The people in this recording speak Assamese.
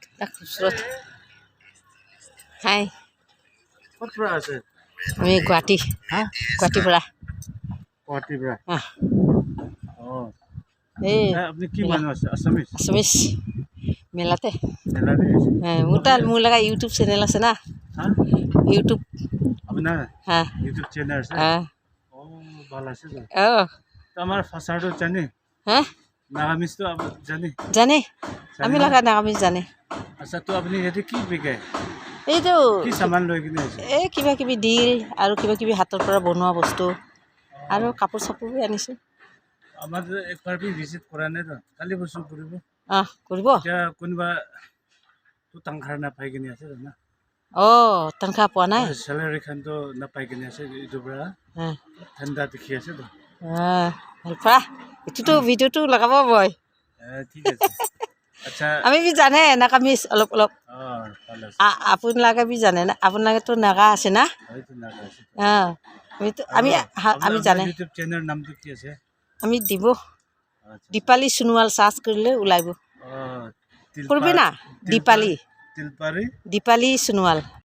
कितना खूबसूरत हाय ক'ত পৰা আছে আমি গুৱাহাটী হা গুৱাহাটীৰ পৰা গুৱাহাটীৰ পৰা অঁ এই আপুনি কি মানুহ আছে আছামিজ আছামিজ মেলাতে মেলাতে আছে মোৰ লগা ইউটিউব চেনেল আছে না হা ইউটিউব আপোনাৰ হা ইউটিউব চেনেল আছে অঁ অঁ ভাল আছে তো অঁ তো আমাৰ ফাচাৰটো জানে হা নাগামিজটো জানে জানে আমি জানে লগা নাগামিজ জানে আচ্ছা তো আপুনি ইয়াতে কি বিকে এইটো কি সামান লৈ কিনে আছে এই কিবা কিবি ডিল আৰু কিবা কিবি হাতৰ পৰা বনোৱা বস্তু আৰু কাপোৰ চাপোৰো আনিছোঁ আমাৰ একবাৰ বি ভিজিট কৰা নাই তো কালি বস্তু কৰিব কৰিব এতিয়া কোনোবা তো টাংখাৰ নাপাই কিনে আছে না অঁ তনখা পোৱা নাই চেলাৰী খানতো নাপাই কিনে আছে এইটোৰ পৰা ঠাণ্ডা দেখি আছে তো হেল্পা এইটোতো ভিডিঅ'টো লগাব মই ঠিক আছে আচ্ছা আমি বি জানে নাগামিজ অলপ অলপ অঁ ভাল আছে আপোনালোকে বি জানে না আপোনালোকেতো নাগা আছে না হয়তো নাগা আছে আমি আমি জানে ইউটিউব চেনেল নামটো কি আছে আমি দিব আচ্ছা দীপালী সোণোৱাল চাৰ্চ কৰিলে ওলাব অঁ কৰিবি না দীপালী তিলপাৰী দীপালী সোণোৱাল